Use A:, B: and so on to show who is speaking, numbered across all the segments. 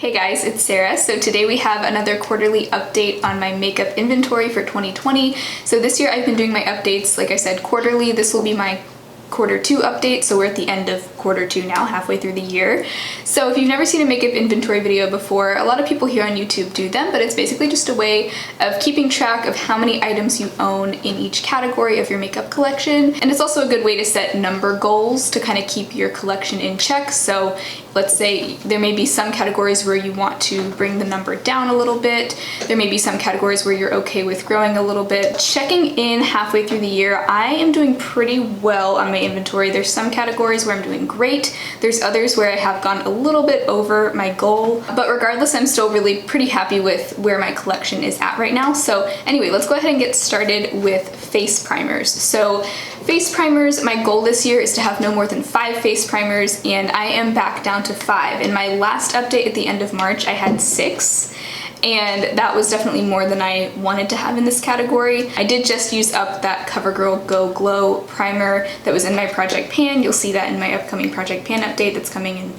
A: Hey guys, it's Sarah. So today we have another quarterly update on my makeup inventory for 2020. So this year I've been doing my updates, like I said, quarterly. This will be my Q2 update, so we're at the end of Q2 now, halfway through the year. So if you've never seen a makeup inventory video before, a lot of people here on YouTube do them, but it's basically just a way of keeping track of how many items you own in each category of your makeup collection. And it's also a good way to set number goals to kind of keep your collection in check. So let's say there may be some categories where you want to bring the number down a little bit. There may be some categories where you're okay with growing a little bit. Checking in halfway through the year, I am doing pretty well on my inventory. There's some categories where I'm doing great. There's others where I have gone a little bit over my goal. But regardless, I'm still really pretty happy with where my collection is at right now. So anyway, let's go ahead and get started with face primers. So face primers, my goal this year is to have no more than 5 face primers, and I am back down to 5. In my last update at the end of March, I had 6. And that was definitely more than I wanted to have in this category. I did just use up that CoverGirl Go Glow primer that was in my Project Pan. You'll see that in my upcoming Project Pan update that's coming in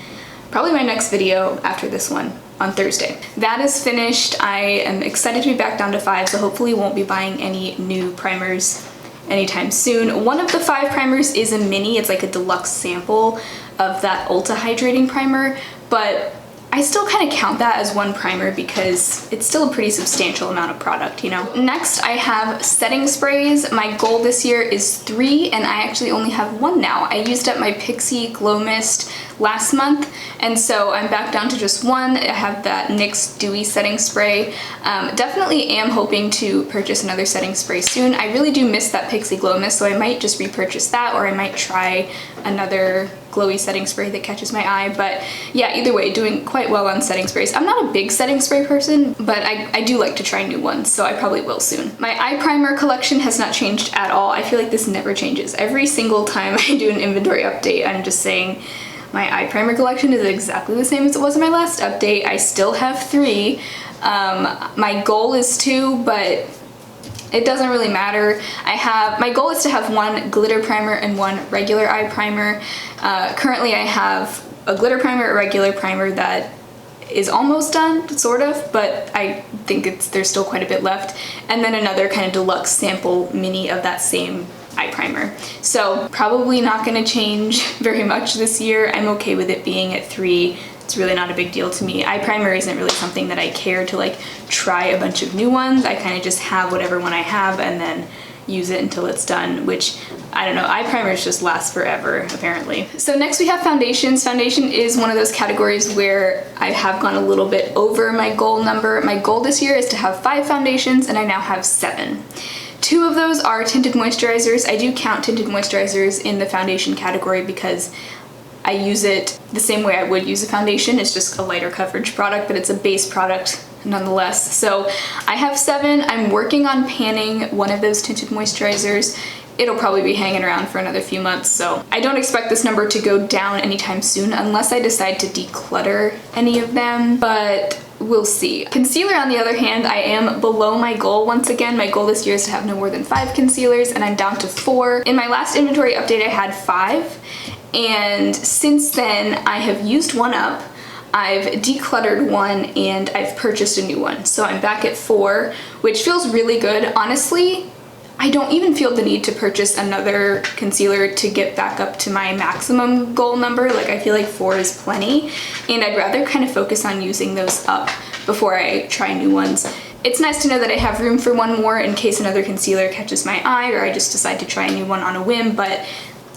A: probably my next video after this one on Thursday. That is finished. I am excited to be back down to 5, so hopefully won't be buying any new primers anytime soon. One of the 5 primers is a mini. It's like a deluxe sample of that Ulta Hydrating Primer, but I still kind of count that as one primer because it's still a pretty substantial amount of product, you know? Next, I have setting sprays. My goal this year is 3, and I actually only have 1 now. I used up my Pixi Glow Mist last month, and so I'm back down to just 1. I have that NYX Dewy Setting Spray. Definitely am hoping to purchase another setting spray soon. I really do miss that Pixi Glow Mist, so I might just repurchase that, or I might try another glowy setting spray that catches my eye. But yeah, either way, doing quite well on setting sprays. I'm not a big setting spray person, but I do like to try new ones, so I probably will soon. My eye primer collection has not changed at all. I feel like this never changes. Every single time I do an inventory update, I'm just saying my eye primer collection is exactly the same as it was in my last update. I still have 3. My goal is 2, but it doesn't really matter. My goal is to have 1 glitter primer and 1 regular eye primer. Currently I have a glitter primer, a regular primer that is almost done, sort of, but I think there's still quite a bit left. And then another kind of deluxe sample mini of that same eye primer. So probably not gonna change very much this year. I'm okay with it being at 3. It's really not a big deal to me. Eye primer isn't really something that I care to like try a bunch of new ones. I kind of just have whatever one I have and then use it until it's done, which I don't know, eye primers just last forever apparently. So next we have foundations. Foundation is one of those categories where I have gone a little bit over my goal number. My goal this year is to have 5 foundations, and I now have 7. 2 of those are tinted moisturizers. I do count tinted moisturizers in the foundation category because I use it the same way I would use a foundation. It's just a lighter coverage product, but it's a base product nonetheless. So I have 7. I'm working on panning one of those tinted moisturizers. It'll probably be hanging around for another few months, so I don't expect this number to go down anytime soon unless I decide to declutter any of them, but we'll see. Concealer, on the other hand, I am below my goal once again. My goal this year is to have no more than 5 concealers, and I'm down to 4. In my last inventory update, I had 5, and since then I have used 1 up. I've decluttered 1 and I've purchased a new one. So I'm back at 4, which feels really good. Honestly, I don't even feel the need to purchase another concealer to get back up to my maximum goal number. Like, I feel like 4 is plenty, and I'd rather kind of focus on using those up before I try new ones. It's nice to know that I have room for 1 more in case another concealer catches my eye or I just decide to try a new one on a whim, but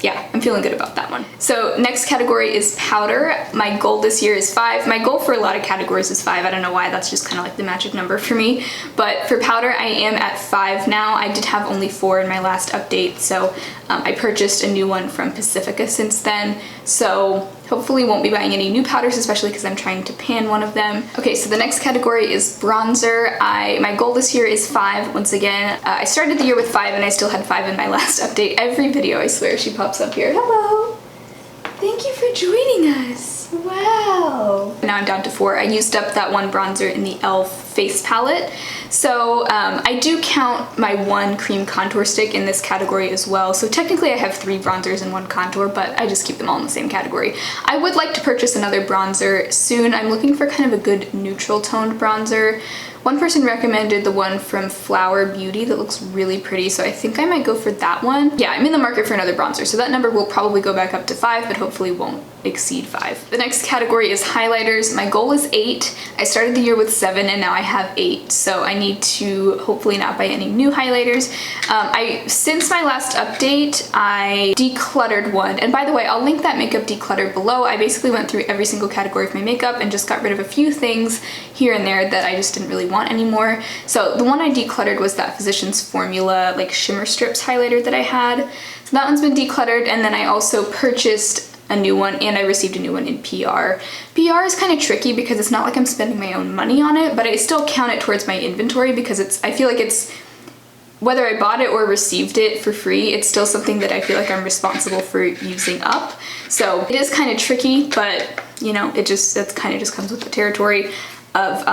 A: yeah, I'm feeling good about that one. So next category is powder. My goal this year is 5. My goal for a lot of categories is 5. I don't know why, that's just kind of like the magic number for me. But for powder, I am at 5 now. I did have only 4 in my last update, so I purchased a new one from Pacifica since then. So hopefully won't be buying any new powders, especially because I'm trying to pan one of them. Okay, so the next category is bronzer. My goal this year is 5 once again. I started the year with 5 and I still had 5 in my last update. Every video, I swear, she pops up here. Hello! Thank you for joining us! Wow. Now I'm down to 4. I used up that one bronzer in the e.l.f. face palette. So I do count my one cream contour stick in this category as well. So technically I have 3 bronzers and 1 contour, but I just keep them all in the same category. I would like to purchase another bronzer soon. I'm looking for kind of a good neutral toned bronzer. One person recommended the one from Flower Beauty that looks really pretty, so I think I might go for that one. Yeah, I'm in the market for another bronzer, so that number will probably go back up to 5, but hopefully won't exceed 5. The next category is highlighters. My goal is 8. I started the year with 7 and now I have 8, so I need to hopefully not buy any new highlighters. Since my last update, I decluttered one, and by the way, I'll link that makeup declutter below. I basically went through every single category of my makeup and just got rid of a few things here and there that I just didn't really want anymore. So the one I decluttered was that Physicians Formula like shimmer strips highlighter that I had. So that one's been decluttered, and then I also purchased a new one and I received a new one in PR. PR is kind of tricky because it's not like I'm spending my own money on it, but I still count it towards my inventory because I feel like it's, whether I bought it or received it for free, it's still something that I feel like I'm responsible for using up. So it is kind of tricky, but you know, that kind of just comes with the territory of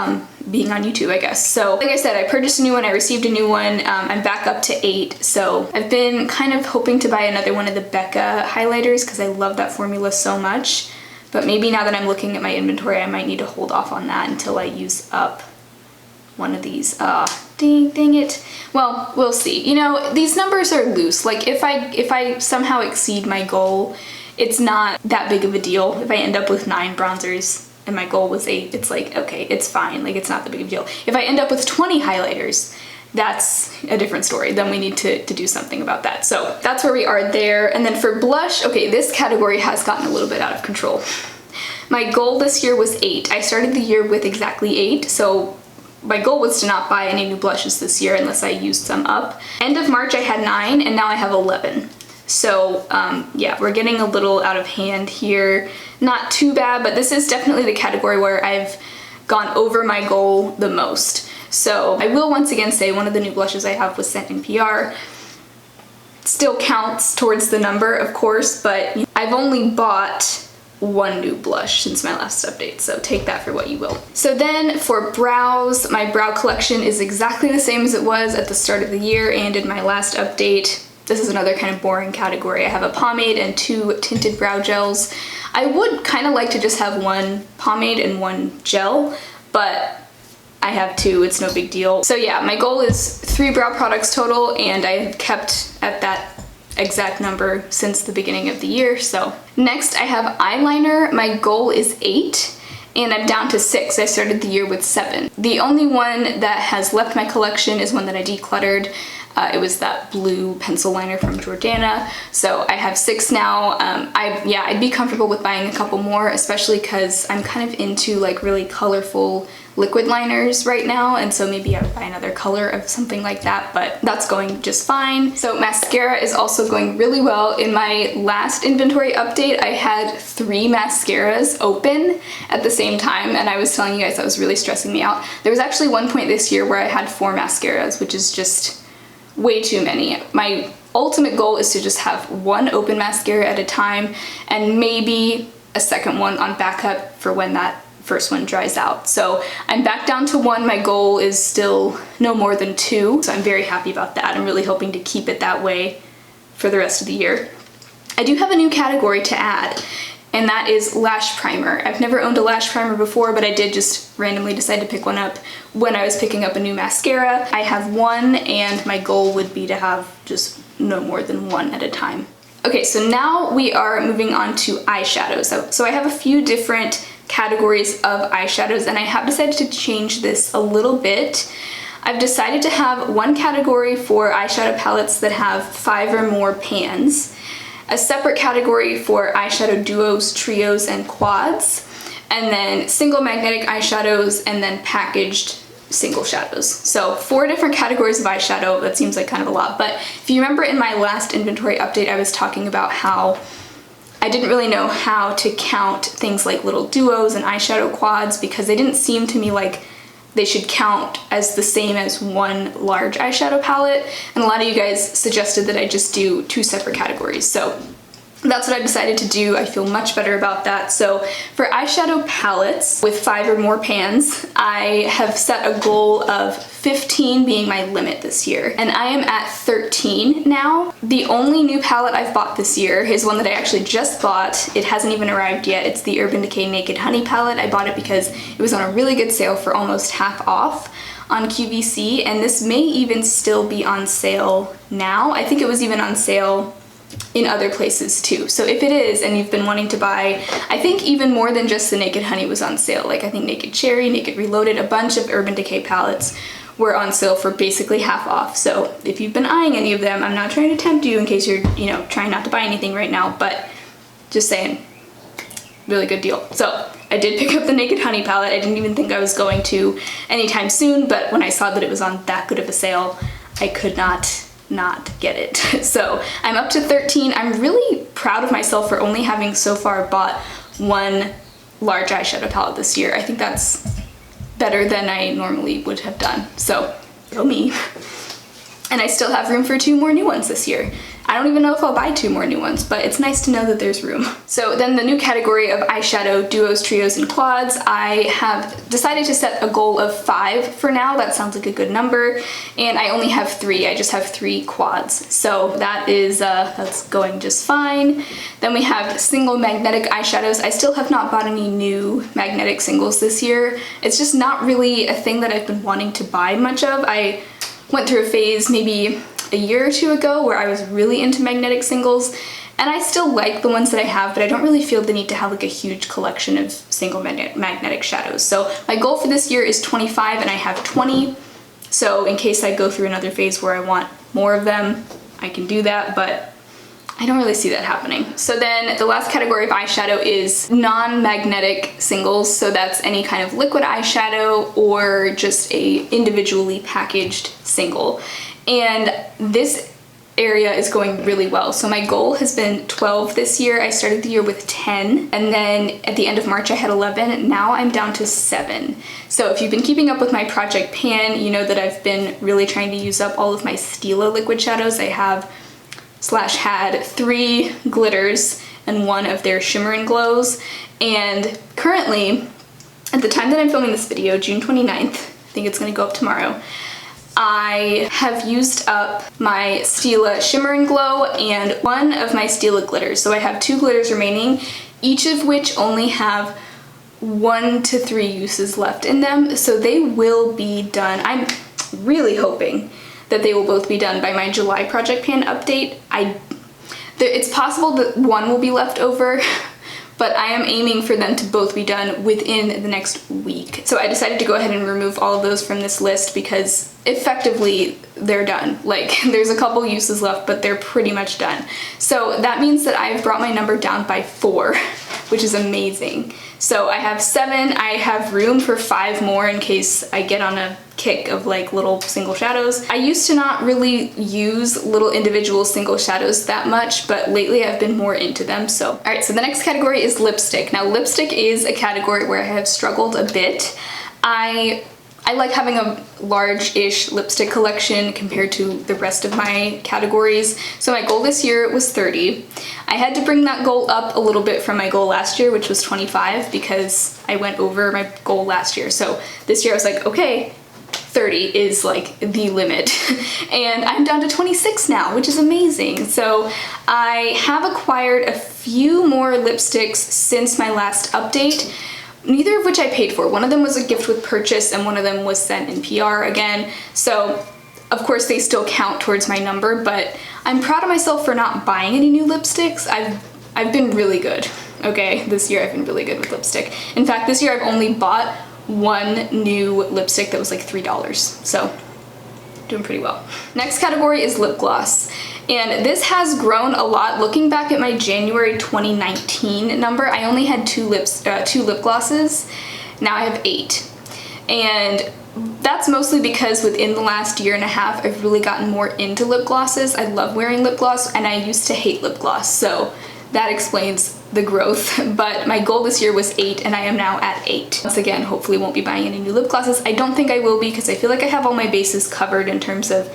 A: being on YouTube, I guess. So like I said, I purchased a new one, I received a new one, I'm back up to 8. So I've been kind of hoping to buy another one of the Becca highlighters because I love that formula so much. But maybe now that I'm looking at my inventory, I might need to hold off on that until I use up one of these. Dang it. Well, we'll see. You know, these numbers are loose. Like if I somehow exceed my goal, it's not that big of a deal. If I end up with 9 bronzers and my goal was 8, it's like, okay, it's fine. Like, it's not that big of a deal. If I end up with 20 highlighters, that's a different story. Then we need to do something about that. So that's where we are there. And then for blush, okay, this category has gotten a little bit out of control. My goal this year was 8. I started the year with exactly 8, so my goal was to not buy any new blushes this year unless I used some up. End of March I had 9 and now I have 11. So yeah, we're getting a little out of hand here. Not too bad, but this is definitely the category where I've gone over my goal the most. So I will once again say one of the new blushes I have was sent in PR. Still counts towards the number, of course, but I've only bought 1 new blush since my last update, so take that for what you will. So then for brows, my brow collection is exactly the same as it was at the start of the year and in my last update. This is another kind of boring category. I have a pomade and 2 tinted brow gels. I would kind of like to just have 1 pomade and 1 gel, but I have 2, it's no big deal. So yeah, my goal is 3 brow products total, and I've kept at that exact number since the beginning of the year. So next I have eyeliner. My goal is 8. And I'm down to 6. I started the year with 7. The only one that has left my collection is one that I decluttered. It was that blue pencil liner from Jordana. So I have 6 now. I'd be comfortable with buying a couple more, especially because I'm kind of into like really colorful liquid liners right now, and so maybe I would buy another color of something like that, but that's going just fine. So mascara is also going really well. In my last inventory update, I had 3 mascaras open at the same time, and I was telling you guys that was really stressing me out. There was actually one point this year where I had 4 mascaras, which is just way too many. My ultimate goal is to just have 1 open mascara at a time and maybe a second one on backup for when that first one dries out. So I'm back down to 1. My goal is still no more than 2, so I'm very happy about that. I'm really hoping to keep it that way for the rest of the year. I do have a new category to add, and that is lash primer. I've never owned a lash primer before, but I did just randomly decide to pick one up when I was picking up a new mascara. I have 1, and my goal would be to have just no more than 1 at a time. Okay, so now we are moving on to eyeshadows. So I have a few different categories of eyeshadows, and I have decided to change this a little bit. I've decided to have 1 category for eyeshadow palettes that have 5 or more pans, a separate category for eyeshadow duos, trios, and quads, and then single magnetic eyeshadows, and then packaged single shadows. So 4 different categories of eyeshadow. That seems like kind of a lot, but if you remember in my last inventory update, I was talking about how I didn't really know how to count things like little duos and eyeshadow quads because they didn't seem to me like they should count as the same as 1 large eyeshadow palette, and a lot of you guys suggested that I just do 2 separate categories. So that's what I decided to do. I feel much better about that. So for eyeshadow palettes with 5 or more pans, I have set a goal of 15 being my limit this year. And I am at 13 now. The only new palette I've bought this year is one that I actually just bought. It hasn't even arrived yet. It's the Urban Decay Naked Honey palette. I bought it because it was on a really good sale for almost half off on QVC, and this may even still be on sale now. I think it was even on sale in other places too. So if it is and you've been wanting to buy, I think even more than just the Naked Honey was on sale. Like I think Naked Cherry, Naked Reloaded, a bunch of Urban Decay palettes were on sale for basically half off. So if you've been eyeing any of them, I'm not trying to tempt you in case you're, trying not to buy anything right now, but just saying, really good deal. So I did pick up the Naked Honey palette. I didn't even think I was going to anytime soon, but when I saw that it was on that good of a sale, I could not get it. So I'm up to 13. I'm really proud of myself for only having so far bought one large eyeshadow palette this year. I think that's better than I normally would have done. So go me. And I still have room for 2 more new ones this year. I don't even know if I'll buy 2 more new ones, but it's nice to know that there's room. So then the new category of eyeshadow duos, trios, and quads, I have decided to set a goal of 5 for now. That sounds like a good number. And I only have 3. I just have 3 quads. So that is, that's going just fine. Then we have single magnetic eyeshadows. I still have not bought any new magnetic singles this year. It's just not really a thing that I've been wanting to buy much of. I went through a phase maybe a year or 2 ago where I was really into magnetic singles, and I still like the ones that I have, but I don't really feel the need to have like a huge collection of single magnetic shadows. So my goal for this year is 25 and I have 20. So in case I go through another phase where I want more of them, I can do that, but I don't really see that happening. So then the last category of eyeshadow is non-magnetic singles. So that's any kind of liquid eyeshadow or just a individually packaged single. And this area is going really well. So my goal has been 12 this year. I started the year with 10, and then at the end of March I had 11. Now I'm down to 7. So if you've been keeping up with my project pan, you know that I've been really trying to use up all of my Stila liquid shadows. I have had 3 glitters and 1 of their shimmer and glows. And currently, at the time that I'm filming this video, June 29th, I think it's gonna go up tomorrow, I have used up my Stila Shimmer and Glow and 1 of my Stila glitters. So I have 2 glitters remaining, each of which only have 1 to 3 uses left in them. So they will be done. I'm really hoping that they will both be done by my July project pan update. It's possible that 1 will be left over, but I am aiming for them to both be done within the next week. So I decided to go ahead and remove all of those from this list because effectively they're done. Like there's a couple uses left, but they're pretty much done. So that means that I've brought my number down by 4, which is amazing. So I have 7, I have room for 5 more in case I get on a kick of like little single shadows. I used to not really use little individual single shadows that much, but lately I've been more into them. So, all right, so the next category is lipstick. Now lipstick is a category where I have struggled a bit. I like having a large-ish lipstick collection compared to the rest of my categories. So my goal this year was 30. I had to bring that goal up a little bit from my goal last year, which was 25, because I went over my goal last year. So this year I was like, okay, 30 is like the limit. And I'm down to 26 now, which is amazing. So I have acquired a few more lipsticks since my last update, neither of which I paid for. One of them was a gift with purchase and one of them was sent in PR again. So of course they still count towards my number, but I'm proud of myself for not buying any new lipsticks. I've been really good, okay? This year I've been really good with lipstick. In fact, this year I've only bought 1 new lipstick that was like $3. So doing pretty well. Next category is lip gloss. And this has grown a lot. Looking back at my January 2019 number, I only had 2 lip glosses. Now I have 8. And that's mostly because within the last year and a half, I've really gotten more into lip glosses. I love wearing lip gloss and I used to hate lip gloss. So that explains the growth, but my goal this year was 8 and I am now at 8. Once again, hopefully won't be buying any new lip glosses. I don't think I will be because I feel like I have all my bases covered in terms of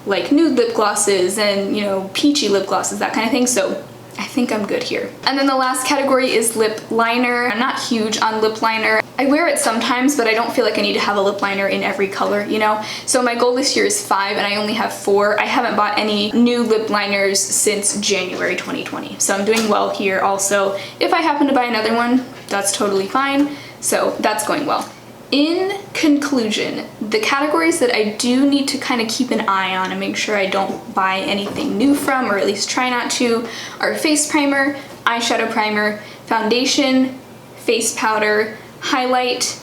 A: like nude lip glosses and, you know, peachy lip glosses, that kind of thing. So I I think I'm good here. And then the last category is lip liner. I'm not huge on lip liner. I wear it sometimes, but I don't feel like I need to have a lip liner in every color, you know? So my goal this year is 5 and I only have 4. I haven't bought any new lip liners since January 2020. So I'm doing well here also. If I happen to buy another one, that's totally fine. So that's going well. In conclusion, the categories that I do need to kind of keep an eye on and make sure I don't buy anything new from, or at least try not to, are face primer, eyeshadow primer, foundation, face powder, highlight,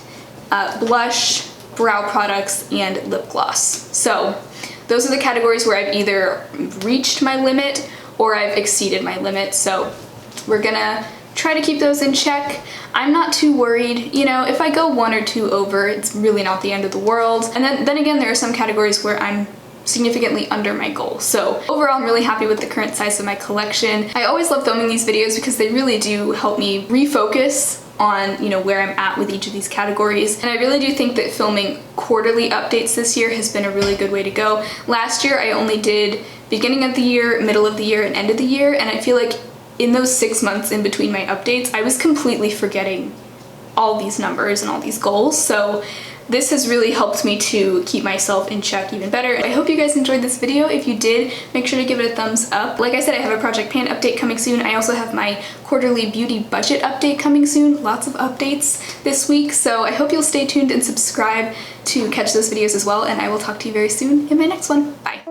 A: blush, brow products, and lip gloss. So those are the categories where I've either reached my limit or I've exceeded my limit. So we're gonna try to keep those in check. I'm not too worried, you know, if I go 1 or 2 over, it's really not the end of the world. And then again, there are some categories where I'm significantly under my goal. So overall, I'm really happy with the current size of my collection. I always love filming these videos because they really do help me refocus on, you know, where I'm at with each of these categories. And I really do think that filming quarterly updates this year has been a really good way to go. Last year, I only did beginning of the year, middle of the year, and end of the year, and I feel like in those 6 months in between my updates, I was completely forgetting all these numbers and all these goals. So this has really helped me to keep myself in check even better. I hope you guys enjoyed this video. If you did, make sure to give it a thumbs up. Like I said, I have a Project Pan update coming soon. I also have my quarterly beauty budget update coming soon. Lots of updates this week. So I hope you'll stay tuned and subscribe to catch those videos as well. And I will talk to you very soon in my next one. Bye.